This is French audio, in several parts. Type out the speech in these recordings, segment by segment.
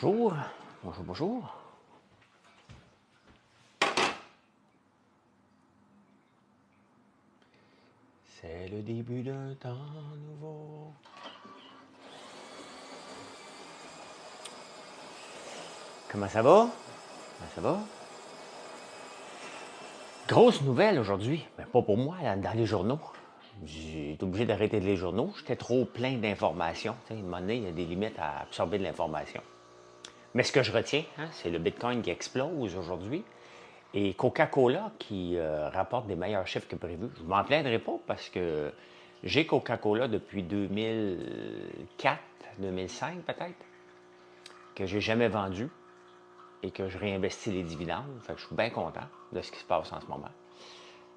Bonjour, bonjour, bonjour. C'est le début d'un temps nouveau. Comment ça va? Comment ça va? Grosse nouvelle aujourd'hui, mais pas pour moi, dans les journaux. J'ai été obligé d'arrêter les journaux. J'étais trop plein d'informations. À un moment donné, il y a des limites à absorber de l'information. Mais ce que je retiens, c'est le Bitcoin qui explose aujourd'hui et Coca-Cola qui rapporte des meilleurs chiffres que prévu. Je ne m'en plaindrai pas parce que j'ai Coca-Cola depuis 2004, 2005 peut-être, que j'ai jamais vendu et que je réinvestis les dividendes. Fait que je suis bien content de ce qui se passe en ce moment.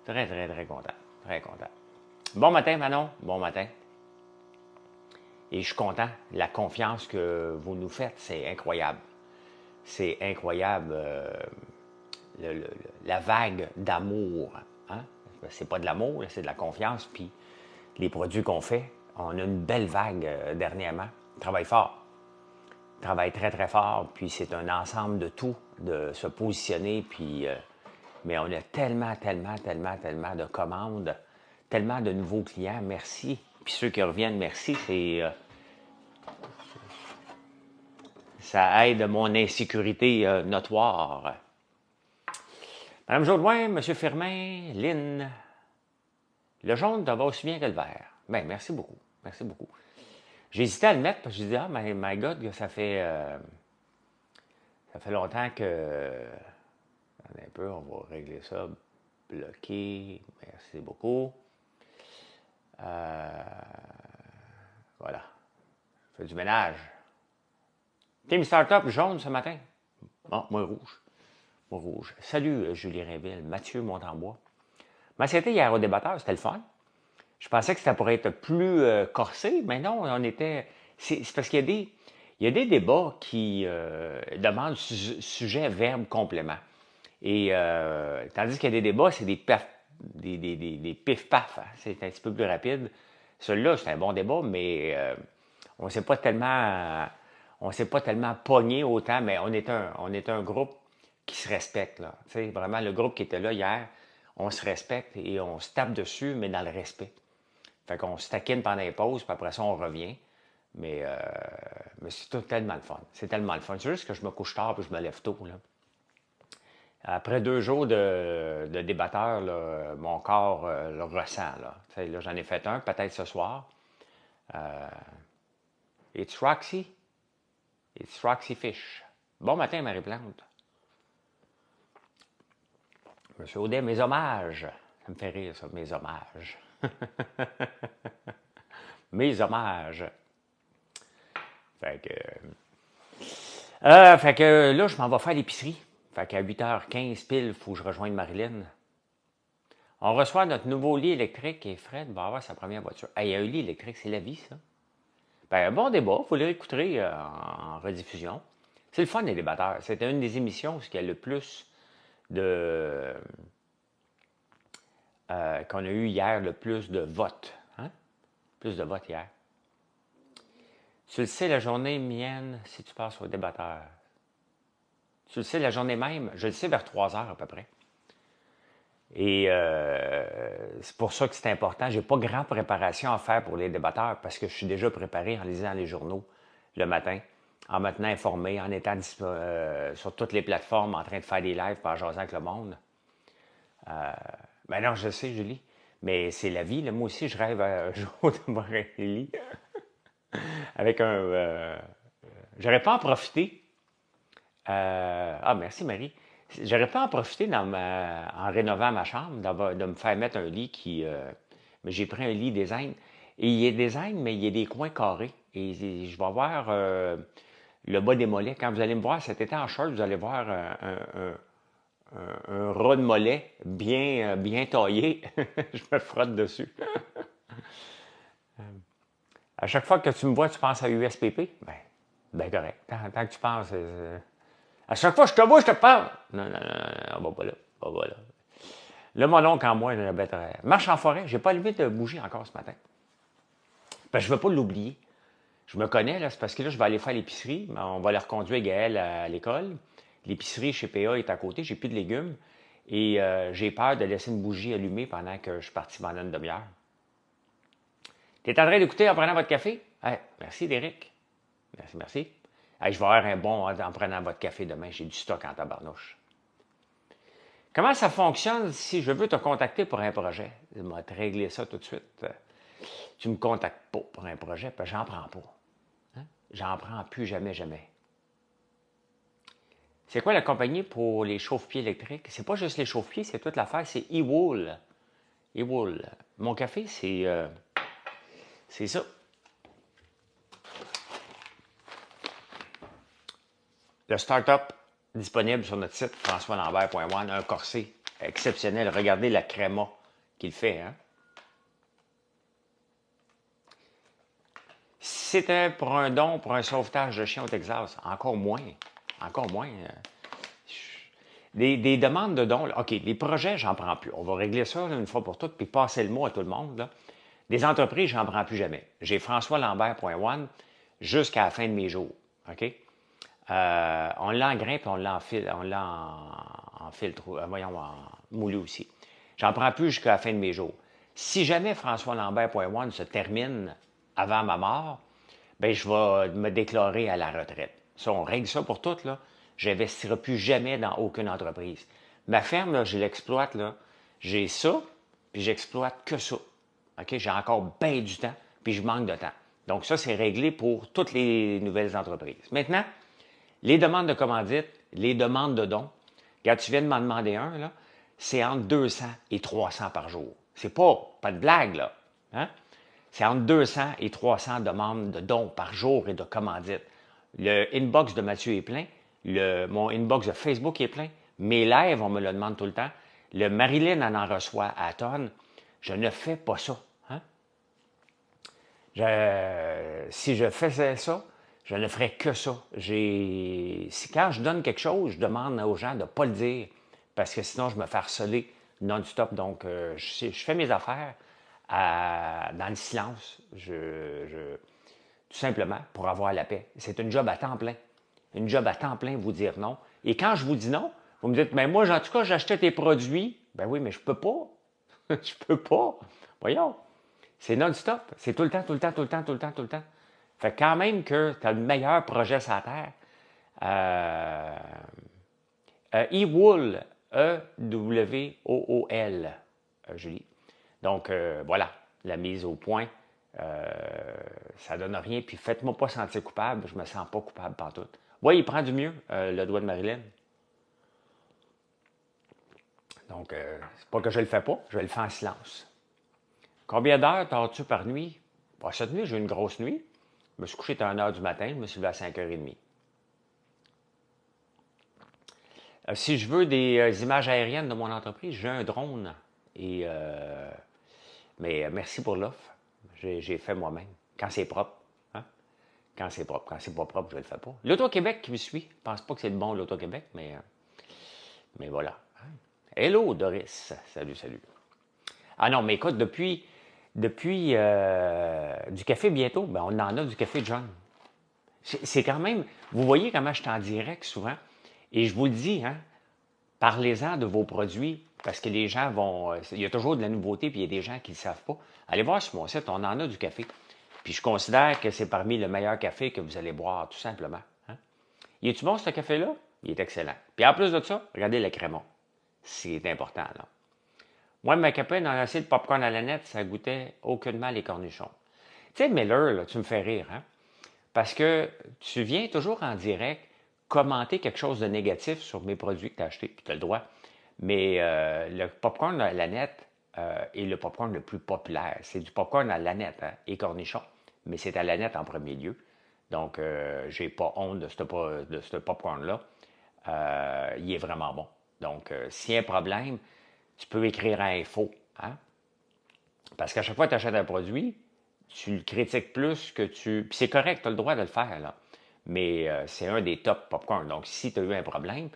Très, très, très content. Très content. Bon matin, Manon. Bon matin. Et je suis content. La confiance que vous nous faites, c'est incroyable. C'est incroyable la vague d'amour. Hein? C'est pas de l'amour, c'est de la confiance. Puis les produits qu'on fait, on a une belle vague dernièrement. Travaille fort. Travaille très, très fort. Puis c'est un ensemble de tout, de se positionner. Puis, mais on a tellement de commandes, tellement de nouveaux clients. Merci. Puis ceux qui reviennent, merci. Ça aide mon insécurité notoire. Madame Jodoin, M. Firmin, Lynn, le jaune te va aussi bien que le vert. Bien, merci beaucoup. Merci beaucoup. J'ai hésité à le mettre parce que je disais, ah, my God, ça fait longtemps que. Attendez un peu, on va régler ça. Bloqué. Merci beaucoup. Voilà. Je fais du ménage. Team Startup jaune ce matin. Bon, moi rouge. Moi rouge. Salut Julie Rainville, Mathieu Montembois. Ma c'était hier au débatteur, c'était le fun. Je pensais que ça pourrait être plus corsé, mais non, on était. C'est parce qu'il y a des débats qui demandent sujet, verbe, complément. Et tandis qu'il y a des débats, c'est des pif-paf. Hein. C'est un petit peu plus rapide. Celui-là, c'est un bon débat, mais on s'est pas tellement pogné autant, mais on est un groupe qui se respecte. Là. Tu sais, vraiment, le groupe qui était là hier, on se respecte et on se tape dessus, mais dans le respect. Fait qu'on se taquine pendant les pauses, puis après ça, on revient. Mais c'est tellement le fun. C'est tellement le fun. C'est juste que je me couche tard puis je me lève tôt. Là. Après 2 jours de débatteur, là, mon corps le ressent. Là, j'en ai fait un, peut-être ce soir. It's Roxy. It's Roxy Fish. Bon matin, Marie-Plante. Monsieur Audet, mes hommages. Ça me fait rire, ça, mes hommages. Mes hommages. Fait que là, je m'en vais faire l'épicerie. Fait qu'à 8h15 pile, il faut que je rejoigne Marilyn. On reçoit notre nouveau lit électrique et Fred va avoir sa première voiture. Hey, il y a un lit électrique, c'est la vie, ça. Ben, un bon débat, vous l'écouterez en rediffusion. C'est le fun des débatteurs. C'était une des émissions où il y a le plus de... qu'on a eu hier, le plus de votes. Hein? Plus de votes hier. Tu le sais, la journée mienne, si tu passes au débatteur. Tu le sais, la journée même, je le sais vers 3h à peu près. Et c'est pour ça que c'est important. Je n'ai pas grande préparation à faire pour les débatteurs parce que je suis déjà préparé en lisant les journaux le matin, en me tenant informé, en étant sur toutes les plateformes, en train de faire des lives, en jasant avec le monde. Ben non, je sais, Julie, mais c'est la vie. Là. Moi aussi, je rêve un jour de voir un lit avec un... j'aurais pas en profité. Merci Marie. J'aurais pas en profiter en rénovant ma chambre, de me faire mettre un lit qui... mais j'ai pris un lit design. Et il est design, mais il y a des coins carrés. Et je vais avoir le bas des mollets. Quand vous allez me voir cet été en short, vous allez voir un ras de mollet bien taillé. Je me frotte dessus. À chaque fois que tu me vois, tu penses à USPP? Ben correct. Tant que tu penses... à chaque fois que je te vois, je te parle. Non, on va pas là. On va là. Là, mon oncle en moi, il marche en forêt. J'ai pas allumé de bougie encore ce matin. Ben, je veux pas l'oublier. Je me connais, là, c'est parce que là, je vais aller faire l'épicerie. On va la reconduire Gaëlle à l'école. L'épicerie chez PA est à côté, j'ai plus de légumes. Et j'ai peur de laisser une bougie allumée pendant que je suis parti pendant une demi-heure. Tu es en train d'écouter en prenant votre café? Hey, merci, Derek. Merci, merci. Hey, je vais avoir un bon en prenant votre café demain. J'ai du stock en tabarnouche. Comment ça fonctionne si je veux te contacter pour un projet? Je vais te régler ça tout de suite. Tu ne me contactes pas pour un projet, parce que j'en prends pas. Hein? J'en prends plus jamais, jamais. C'est quoi la compagnie pour les chauffe-pieds électriques? C'est pas juste les chauffe-pieds, c'est toute l'affaire, c'est eWool. eWool. Mon café, c'est ça. Le start-up disponible sur notre site, françoislambert.one, un corset exceptionnel. Regardez la créma qu'il fait. Hein? Si c'était pour un don, pour un sauvetage de chien au Texas, encore moins. Encore moins. Des demandes de dons, là. OK, les projets, j'en prends plus. On va régler ça là, une fois pour toutes, puis passer le mot à tout le monde. Là. Des entreprises, j'en prends plus jamais. J'ai françoislambert.one jusqu'à la fin de mes jours. OK? On l'a en grain, puis on l'a en filtre, voyons, en moulu aussi. J'en prends plus jusqu'à la fin de mes jours. Si jamais françoislambert.one se termine avant ma mort, ben je vais me déclarer à la retraite. Ça, on règle ça pour toutes, là. Je n'investirai plus jamais dans aucune entreprise. Ma ferme, là, je l'exploite, là. J'ai ça, puis j'exploite que ça. OK? J'ai encore bien du temps, puis je manque de temps. Donc ça, c'est réglé pour toutes les nouvelles entreprises. Maintenant, les demandes de commandite, les demandes de dons, quand tu viens de m'en demander un, là, c'est entre 200 et 300 par jour. C'est pas de blague, là. Hein? C'est entre 200 et 300 demandes de dons par jour et de commandites. Le inbox de Mathieu est plein. Mon inbox de Facebook est plein. Mes lives, on me le demande tout le temps. Le Marilyn en reçoit à tonnes. Je ne fais pas ça. Hein? Si je faisais ça, je ne ferais que ça. Quand je donne quelque chose, je demande aux gens de ne pas le dire. Parce que sinon, je me fais harceler non-stop. Donc, je fais mes affaires dans le silence. Tout simplement pour avoir la paix. C'est une job à temps plein. Une job à temps plein, vous dire non. Et quand je vous dis non, vous me dites, mais moi, en tout cas, j'achetais tes produits. Ben oui, mais je peux pas. Je peux pas. Voyons. C'est non-stop. C'est tout le temps, tout le temps, tout le temps, tout le temps, tout le temps. Fait quand même que tu as le meilleur projet sur la Terre. eWool, E-W-O-O-L, Julie. Donc, voilà, la mise au point. Ça donne rien. Puis faites-moi pas sentir coupable. Je me sens pas coupable pantoute. Oui, il prend du mieux, le doigt de Marilyn. Donc, c'est pas que je le fais pas, je le fais en silence. Combien d'heures dors-tu par nuit? Bon, cette nuit, j'ai eu une grosse nuit. Je me suis couché à 1h du matin, je me suis levé à 5h30. Si je veux des images aériennes de mon entreprise, j'ai un drone. Mais merci pour l'offre. J'ai fait moi-même. Quand c'est propre. Hein? Quand c'est propre. Quand c'est pas propre, je ne le fais pas. L'Auto-Québec qui me suit. Je pense pas que c'est le bon, l'Auto-Québec, mais voilà. Hello, Doris. Salut, salut. Ah non, mais écoute, depuis du café bientôt, ben on en a du café John. C'est quand même, vous voyez comment je suis en direct souvent. Et je vous le dis, hein, parlez-en de vos produits, parce que les gens vont... il y a toujours de la nouveauté, puis il y a des gens qui ne le savent pas. Allez voir sur mon site, on en a du café. Puis je considère que c'est parmi le meilleur café que vous allez boire, tout simplement. Hein? Il est-tu bon, ce café-là? Il est excellent. Puis en plus de ça, regardez le crémon. C'est important, là. Moi, ma copine, on a essayé de popcorn à la nette, ça goûtait aucunement les cornichons. Tu sais, Miller, là, tu me fais rire, hein? Parce que tu viens toujours en direct commenter quelque chose de négatif sur mes produits que tu as achetés, puis tu as le droit. Mais le popcorn à la nette est le popcorn le plus populaire. C'est du popcorn à la nette, hein, et cornichons, mais c'est à la nette en premier lieu. Donc, j'ai pas honte de ce popcorn-là. Il est vraiment bon. Donc, s'il y a un problème, tu peux écrire à info. Hein? Parce qu'à chaque fois que tu achètes un produit, tu le critiques plus que tu... Puis c'est correct, tu as le droit de le faire, là. Mais c'est un des top popcorn. Donc, si tu as eu un problème,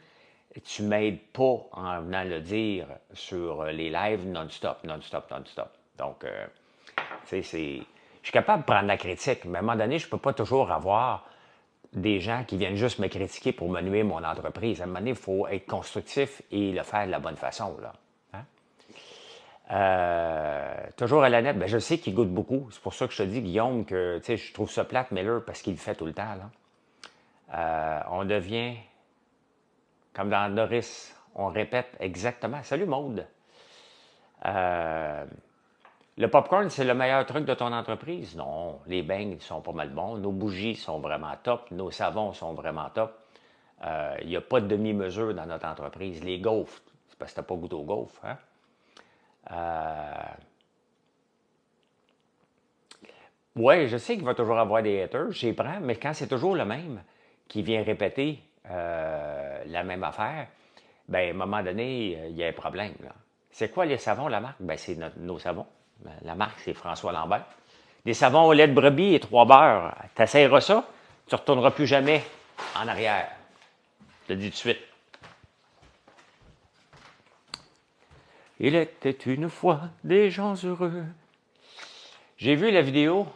tu ne m'aides pas en venant le dire sur les lives non-stop, non-stop, non-stop. Donc, tu sais, c'est... Je suis capable de prendre la critique, mais à un moment donné, je ne peux pas toujours avoir des gens qui viennent juste me critiquer pour me nuire mon entreprise. À un moment donné, il faut être constructif et le faire de la bonne façon, là. Hein? Toujours à la net, ben, je sais qu'il goûte beaucoup. C'est pour ça que je te dis, Guillaume, que je trouve ça plate, Miller, parce qu'il le fait tout le temps. Là. On devient comme dans Doris, on répète exactement. Salut Maude. Le popcorn, c'est le meilleur truc de ton entreprise? Non, les beignes sont pas mal bons. Nos bougies sont vraiment top. Nos savons sont vraiment top. Il n'y a pas de demi-mesure dans notre entreprise. Les gaufres, c'est parce que tu n'as pas goûté aux gaufres. Hein? Oui, je sais qu'il va toujours avoir des haters, j'y prends, mais quand c'est toujours le même qui vient répéter la même affaire, bien, à un moment donné, il y a un problème. C'est quoi les savons, la marque? Bien, c'est nos savons. La marque, c'est François Lambert. Des savons au lait de brebis et 3 beurres. Tu essaieras ça, tu ne retourneras plus jamais en arrière. Je te le dis tout de suite. Il était une fois des gens heureux. J'ai vu la vidéo.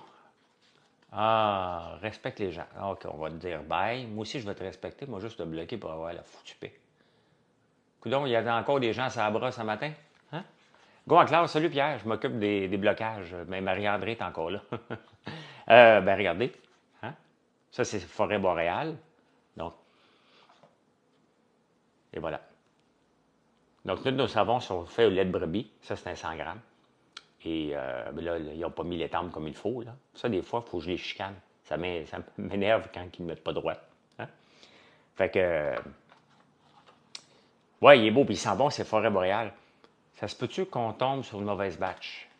Ah, respecte les gens. OK, on va te dire bye. Moi aussi, je vais te respecter. Moi, juste te bloquer pour avoir la foutue paix. Coudon, il y avait encore des gens à sa brosse ce matin? Hein? Go en classe. Salut Pierre, je m'occupe des blocages. Mais Marie-André est encore là. Ben, regardez. Hein? Ça, c'est Forêt Boréale. Donc, et voilà. Donc, tous nos savons sont faits au lait de brebis. Ça, c'est un 100 grammes. Et ben là, ils n'ont pas mis les tempes comme il faut. Là. Ça, des fois, il faut que je les chicane. Ça m'énerve quand ils ne mettent pas droit. Hein? Fait que, ouais, il est beau, puis il sent bon, c'est Forêt Boréale. Ça se peut-tu qu'on tombe sur une mauvaise batch?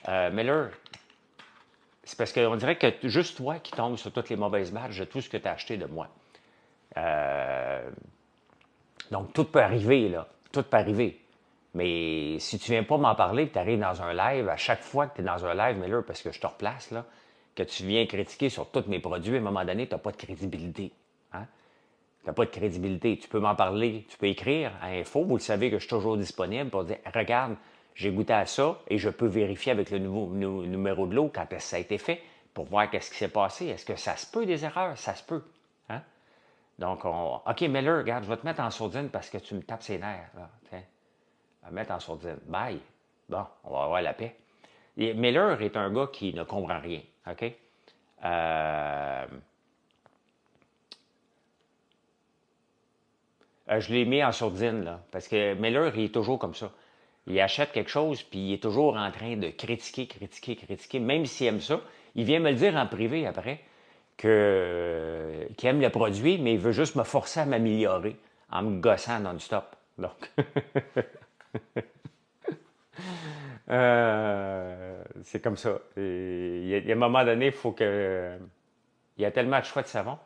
Miller, c'est parce qu'on dirait que juste toi qui tombes sur toutes les mauvaises batches de tout ce que tu as acheté de moi. Donc, tout peut arriver, là. Tout peut arriver. Mais si tu viens pas m'en parler, que tu arrives dans un live, à chaque fois que tu es dans un live, Miller, parce que je te replace, là, que tu viens critiquer sur tous mes produits, à un moment donné, tu n'as pas de crédibilité. Hein? Tu n'as pas de crédibilité. Tu peux m'en parler, tu peux écrire à Info, vous le savez que je suis toujours disponible pour dire regarde, j'ai goûté à ça et je peux vérifier avec le nouveau numéro de l'eau quand est-ce que ça a été fait pour voir qu'est-ce qui s'est passé. Est-ce que ça se peut des erreurs? Ça se peut. Hein? Donc, OK, Miller, regarde, je vais te mettre en sourdine parce que tu me tapes ses nerfs. Là, à mettre en sourdine. Bye. Bon, on va avoir la paix. Et Miller est un gars qui ne comprend rien. OK? Je l'ai mis en sourdine, là, parce que Miller, il est toujours comme ça. Il achète quelque chose, puis il est toujours en train de critiquer, critiquer, critiquer. Même s'il aime ça, il vient me le dire en privé après, qu'il aime le produit, mais il veut juste me forcer à m'améliorer en me gossant non-stop. Donc, c'est comme ça. Il y a un moment donné, il faut que. Il y a tellement de choix de savon.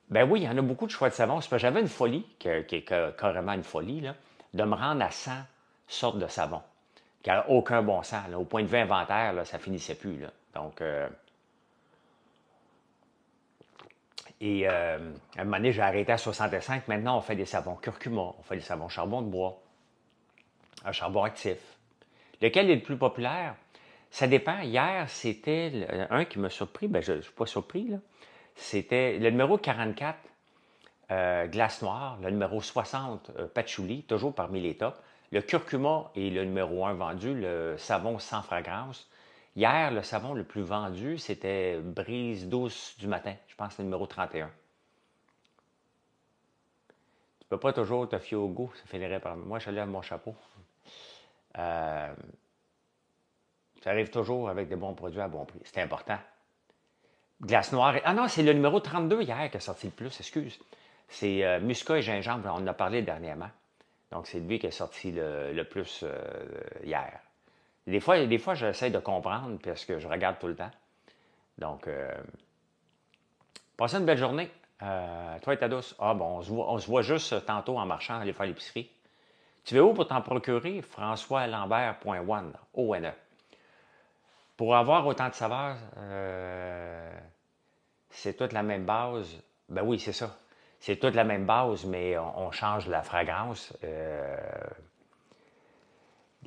Ben oui, il y en a beaucoup de choix de savon. C'est parce que j'avais une folie, qui est carrément une folie, là, de me rendre à 100 sortes de savon, qui n'a aucun bon sens. Là. Au point de vue inventaire, là, ça finissait plus. Là. Donc, à un moment donné, j'ai arrêté à 65. Maintenant, on fait des savons curcuma, on fait des savons charbon de bois, un charbon actif. Lequel est le plus populaire? Ça dépend. Hier, c'était un qui m'a surpris. Ben, je ne suis pas surpris. Là. C'était le numéro 44, glace noire. Le numéro 60, patchouli, toujours parmi les tops. Le curcuma est le numéro 1 vendu, le savon sans fragrance. Hier, le savon le plus vendu, c'était brise douce du matin. Je pense que c'est le numéro 31. Tu ne peux pas toujours te fier au goût. Ça finirait par... Moi, je lève mon chapeau. Ça arrive toujours avec des bons produits à bon prix. C'est important. Glace noire. Ah non, c'est le numéro 32 hier qui a sorti le plus, excuse. C'est muscat et gingembre, on en a parlé dernièrement. Donc, c'est lui qui a sorti le plus hier. Des fois j'essaie de comprendre parce que je regarde tout le temps. Donc, passez une belle journée. Toi et ta douce. Ah bon, on se voit juste tantôt en marchant, aller faire l'épicerie. Tu vas où pour t'en procurer? FrançoisLambert.one, O-N-E. Pour avoir autant de saveurs, c'est toute la même base. Ben oui, c'est ça. C'est toute la même base, mais on change la fragrance.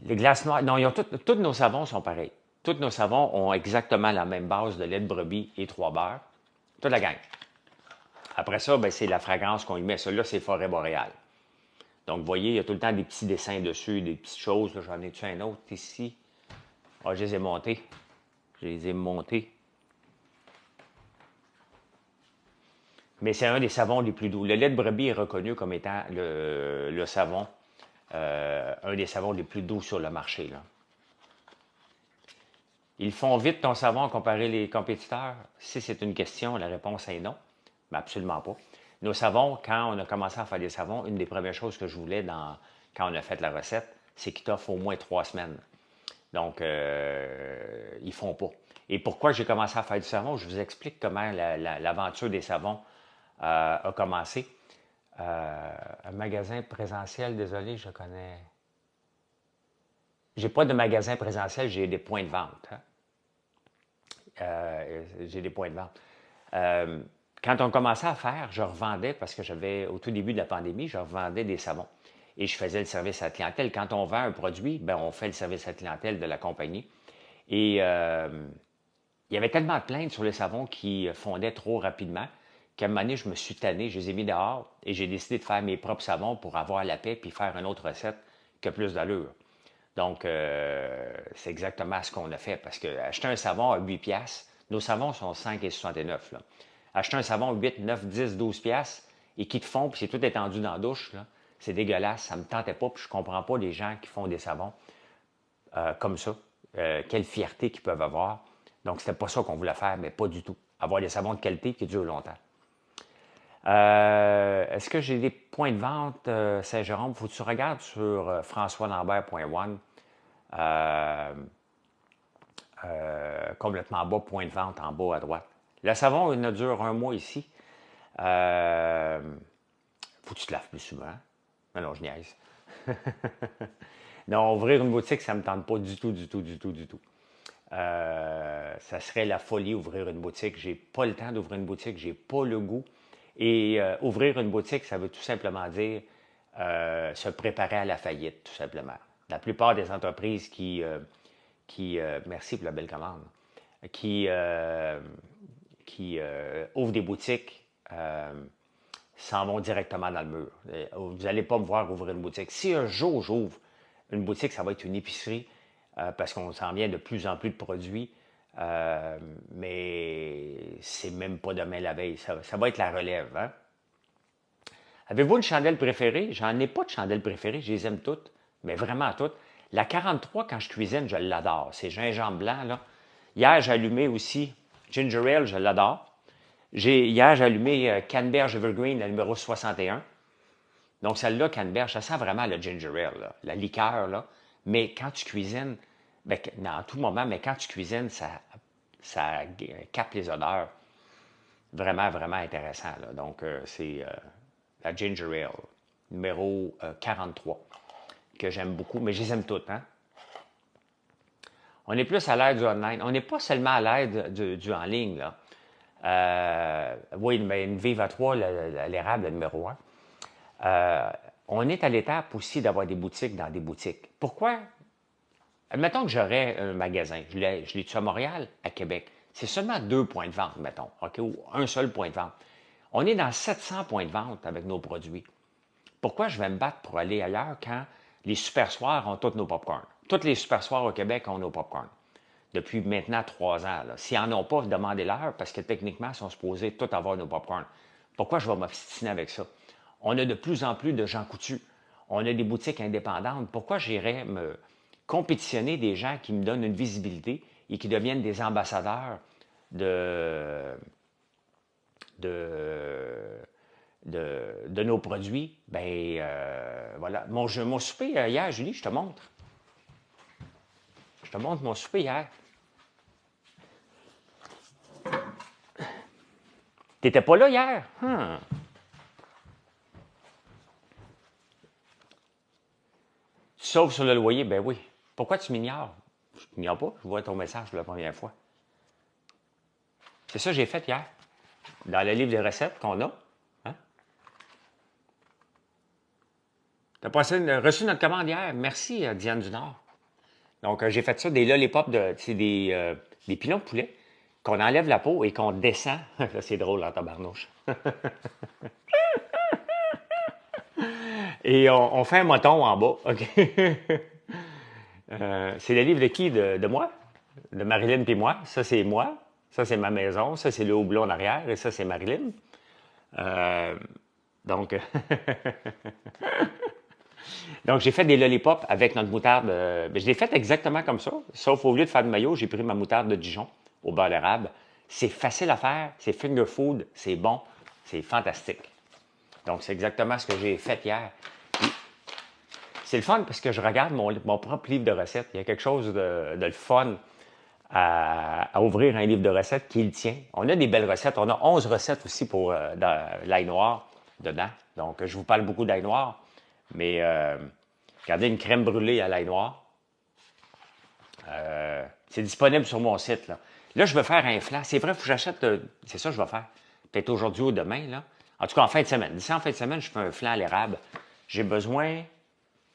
Les glaces noires, non, tous nos savons sont pareils. Tous nos savons ont exactement la même base de lait de brebis et 3 beurres. Toute la gang. Après ça, ben, c'est la fragrance qu'on y met. Celui-là, c'est Forêt boréale. Donc, vous voyez, il y a tout le temps des petits dessins dessus, des petites choses. J'en ai-tu un autre ici? Ah, je les ai montés. Je les ai montés. Mais c'est un des savons les plus doux. Le lait de brebis est reconnu comme étant le savon, un des savons les plus doux sur le marché, là. Ils font vite ton savon comparé les compétiteurs? Si c'est une question, la réponse est non. Mais absolument pas. Nos savons, quand on a commencé à faire des savons, une des premières choses que je voulais quand on a fait la recette, c'est qu'ils t'offrent au moins 3 semaines. Donc, ils font pas. Et pourquoi j'ai commencé à faire du savon? Je vous explique comment l'aventure des savons a commencé. Un magasin présentiel, désolé, je connais. J'ai pas de magasin présentiel, j'ai des points de vente. Hein. J'ai des points de vente. Quand on commençait à faire, je revendais, parce que au tout début de la pandémie, je revendais des savons. Et je faisais le service à la clientèle. Quand on vend un produit, ben, on fait le service à la clientèle de la compagnie. Et il y avait tellement de plaintes sur les savons qui fondaient trop rapidement qu'à un moment donné, je me suis tanné, je les ai mis dehors et j'ai décidé de faire mes propres savons pour avoir la paix puis faire une autre recette qui a plus d'allure. Donc, c'est exactement ce qu'on a fait parce que acheter un savon à 8 piastres, nos savons sont 5,69 là. Acheter un savon à 8, 9, 10, 12 piastres et qui te font, puis c'est tout étendu dans la douche, là, c'est dégueulasse, ça me tentait pas, puis je comprends pas les gens qui font des savons comme ça. Quelle fierté qu'ils peuvent avoir. Donc, c'était pas ça qu'on voulait faire, mais pas du tout. Avoir des savons de qualité qui durent longtemps. Est-ce que j'ai des points de vente Saint-Jérôme? Faut que tu regardes sur françoislambert.one. Complètement bas, point de vente en bas à droite. Le savon, il ne dure un mois ici. Faut que tu te laves plus souvent. Non, je niaise. Non, ouvrir une boutique, ça ne me tente pas du tout, du tout, du tout, du tout. Ça serait la folie ouvrir une boutique. J'ai pas le temps d'ouvrir une boutique, j'ai pas le goût. Et ouvrir une boutique, ça veut tout simplement dire se préparer à la faillite, tout simplement. La plupart des entreprises merci pour la belle commande, qui ouvrent des boutiques s'en vont directement dans le mur. Vous n'allez pas me voir ouvrir une boutique. Si un jour j'ouvre une boutique, ça va être une épicerie parce qu'on s'en vient de plus en plus de produits. Mais c'est même pas demain la veille. Ça va être la relève. Hein? Avez-vous une chandelle préférée? J'en ai pas de chandelle préférée. Je les aime toutes, mais vraiment toutes. La 43, quand je cuisine, je l'adore. C'est gingembre blanc, là. Hier, j'ai allumé aussi Ginger Ale, je l'adore. Hier, j'ai allumé Canneberge Evergreen, la numéro 61. Donc, celle-là, Canneberge, ça sent vraiment le ginger ale, là, la liqueur, là. Mais quand tu cuisines, ben, en tout moment, mais quand tu cuisines, ça capte les odeurs. Vraiment, vraiment intéressant, là. Donc, c'est la ginger ale, numéro 43, que j'aime beaucoup, mais je les aime toutes, hein. On est plus à l'aide du online. On n'est pas seulement à l'aide du en ligne, là. Oui, mais une Vive à 3, l'érable, le numéro 1. On est à l'étape aussi d'avoir des boutiques dans des boutiques. Pourquoi? Admettons que j'aurais un magasin. Je l'ai-tu à Montréal, à Québec? C'est seulement 2 points de vente, mettons, OK, ou un seul point de vente. On est dans 700 points de vente avec nos produits. Pourquoi je vais me battre pour aller ailleurs quand les super soirs ont tous nos popcorn? Tous les super soirs au Québec ont nos popcorn. Depuis maintenant 3 ans. S'ils n'en ont pas, demandez-leur parce que techniquement, ils sont supposés tous avoir nos popcorn. Pourquoi je vais m'obstiner avec ça? On a de plus en plus de gens coutus. On a des boutiques indépendantes. Pourquoi j'irais me compétitionner des gens qui me donnent une visibilité et qui deviennent des ambassadeurs de nos produits? Ben voilà. Mon souper hier, Julie, je te montre. Je te montre mon souper hier. T'étais pas là hier? Sauf sur le loyer, ben oui. Pourquoi tu m'ignores? Je t'ignore pas, je vois ton message pour la première fois. C'est ça que j'ai fait hier, dans le livre des recettes qu'on a. Hein? Tu as reçu notre commande hier. Merci, Diane du Nord. Donc, j'ai fait ça, des lollipops, c'est des pilons de poulet qu'on enlève la peau et qu'on descend. Là, c'est drôle en tabarnouche. Et on fait un moton en bas, OK? C'est le livre de qui? De moi? De Marilyn puis moi. Ça, c'est moi. Ça, c'est ma maison. Ça, c'est le houblon en arrière. Et ça, c'est Marilyn. Euh, donc, donc, j'ai fait des lollipops avec notre moutarde. Ben, je l'ai fait exactement comme ça. Sauf au lieu de faire de mayo, j'ai pris ma moutarde de Dijon au beurre d'érable. C'est facile à faire. C'est finger food. C'est bon. C'est fantastique. Donc, c'est exactement ce que j'ai fait hier. C'est le fun parce que je regarde mon propre livre de recettes. Il y a quelque chose de le fun à ouvrir un livre de recettes qui le tient. On a des belles recettes. On a 11 recettes aussi pour l'ail noir dedans. Donc, je vous parle beaucoup d'ail noir. Mais regardez, une crème brûlée à l'ail noir. C'est disponible sur mon site. Là, je vais faire un flan. C'est vrai, il faut que j'achète. C'est ça que je vais faire. Peut-être aujourd'hui ou demain. Là. En tout cas, en fin de semaine. D'ici en fin de semaine, je fais un flan à l'érable. J'ai besoin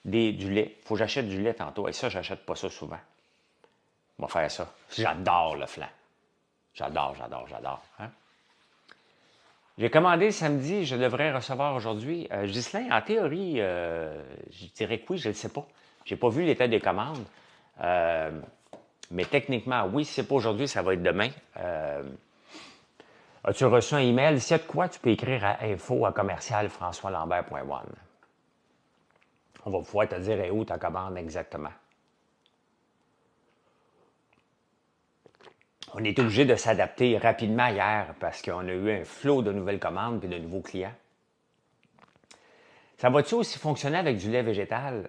du lait. Il faut que j'achète du lait tantôt. Et ça, j'achète pas ça souvent. On va faire ça. J'adore le flan. J'adore. Hein? J'ai commandé samedi, je devrais recevoir aujourd'hui. Ghislain, en théorie, je dirais que oui, je ne le sais pas. Je n'ai pas vu l'état des commandes. Mais techniquement, oui, si ce n'est pas aujourd'hui, ça va être demain. As-tu reçu un email? S'il y a de quoi, tu peux écrire à info@commercialfrançoislambert.one. On va pouvoir te dire où ta commande exactement. On est obligé de s'adapter rapidement hier parce qu'on a eu un flot de nouvelles commandes et de nouveaux clients. Ça va-tu aussi fonctionner avec du lait végétal?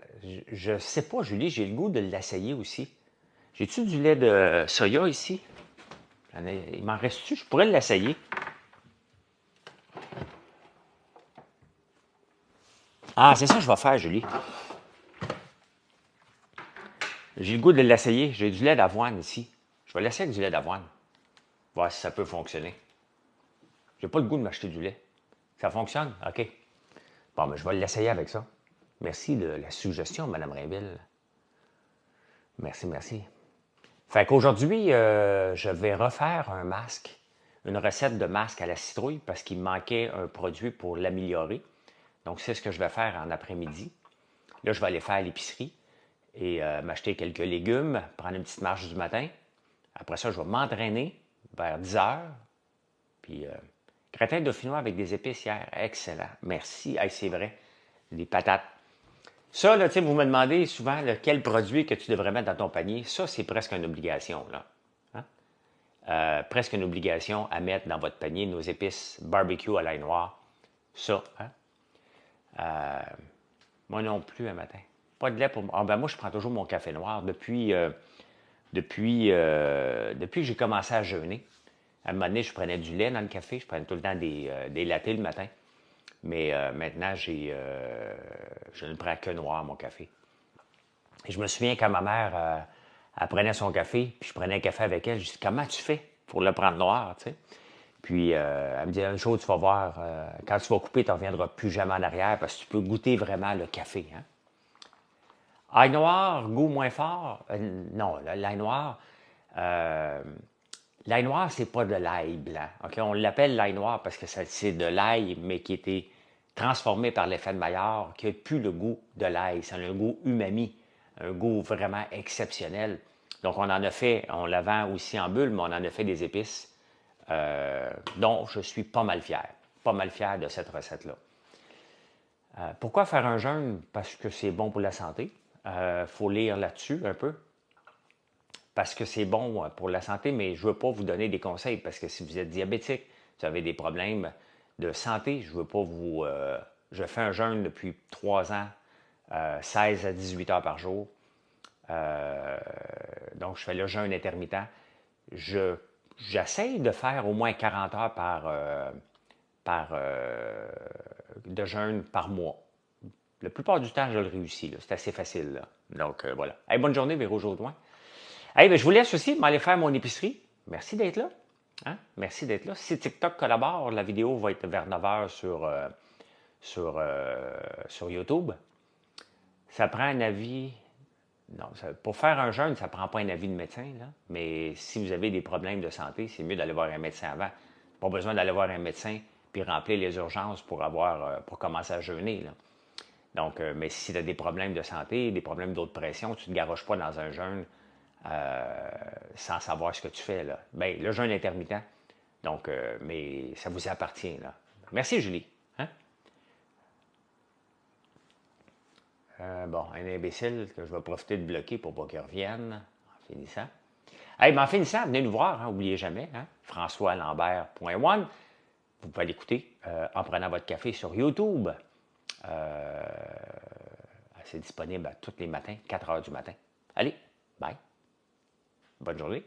Je ne sais pas, Julie, j'ai le goût de l'essayer aussi. J'ai-tu du lait de soya ici? Il m'en reste-tu? Je pourrais l'essayer. Ah, c'est ça que je vais faire, Julie. J'ai le goût de l'essayer. J'ai du lait d'avoine ici. Je vais l'essayer avec du lait d'avoine. Voir si ça peut fonctionner. J'ai pas le goût de m'acheter du lait. Ça fonctionne? OK. Bon, mais je vais l'essayer avec ça. Merci de la suggestion, Mme Rainville. Merci. Fait qu'aujourd'hui, je vais refaire un masque, une recette de masque à la citrouille parce qu'il me manquait un produit pour l'améliorer. Donc, c'est ce que je vais faire en après-midi. Là, je vais aller faire l'épicerie et m'acheter quelques légumes, prendre une petite marche du matin. Après ça, je vais m'entraîner vers 10 heures. Puis, gratin dauphinois avec des épices hier. Excellent. Merci. Hey, c'est vrai. Des patates. Ça, là, vous me demandez souvent quel produit que tu devrais mettre dans ton panier. Ça, c'est presque une obligation. Là. Hein? Presque une obligation à mettre dans votre panier nos épices barbecue à l'ail noir. Ça. Hein? Moi non plus un matin. Pas de lait pour moi. Ah, ben moi, je prends toujours mon café noir depuis que j'ai commencé à jeûner. À un moment donné, je prenais du lait dans le café. Je prenais tout le temps des lattés le matin. Mais maintenant, je ne prends que noir, mon café. Et je me souviens quand ma mère, elle prenait son café, puis je prenais un café avec elle. Je dis, comment tu fais pour le prendre noir, tu sais? Puis elle me dit, un jour, tu vas voir, quand tu vas couper, tu ne reviendras plus jamais en arrière parce que tu peux goûter vraiment le café. Hein? Ail noir, goût moins fort? Non, l'ail noir, l'ail noir, c'est pas de l'ail blanc. Okay? On l'appelle l'ail noir parce que c'est de l'ail, mais qui a été transformé par l'effet de Maillard, qui n'a plus le goût de l'ail. C'est un goût umami, un goût vraiment exceptionnel. Donc, on en a fait, on la vend aussi en bulle, mais on en a fait des épices dont je suis pas mal fier. Pas mal fier de cette recette-là. Pourquoi faire un jeûne? Parce que c'est bon pour la santé. Faut lire là-dessus un peu. Parce que c'est bon pour la santé, mais je ne veux pas vous donner des conseils parce que si vous êtes diabétique, vous avez des problèmes de santé, je ne veux pas vous... je fais un jeûne depuis 3 ans, 16 à 18 heures par jour. Donc, je fais le jeûne intermittent. J'essaye de faire au moins 40 heures de jeûne par mois. La plupart du temps, je le réussis. C'est assez facile. Là. Donc, voilà. Hey, bonne journée, Véro Jodoin. Hey, ben, je vous laisse aussi m'aller faire mon épicerie. Merci d'être là. Hein? Merci d'être là. Si TikTok collabore, la vidéo va être vers 9h sur YouTube. Ça prend un avis Non, pour faire un jeûne, ça ne prend pas un avis de médecin, là. Mais si vous avez des problèmes de santé, c'est mieux d'aller voir un médecin avant. Pas besoin d'aller voir un médecin puis remplir les urgences pour commencer à jeûner, là. Donc, mais si tu as des problèmes de santé, des problèmes d'autres pression, tu ne te garoches pas dans un jeûne sans savoir ce que tu fais, là. Bien, le jeûne intermittent, donc, mais ça vous appartient, là. Merci, Julie. Hein? Bon, un imbécile que je vais profiter de bloquer pour pas qu'il revienne en finissant. Hey, mais en finissant, venez nous voir, n'oubliez jamais, hein? FrançoisLambert.one. Vous pouvez l'écouter en prenant votre café sur YouTube. Euh, c'est disponible tous les matins, 4 heures du matin. Allez, bye. Bonne journée.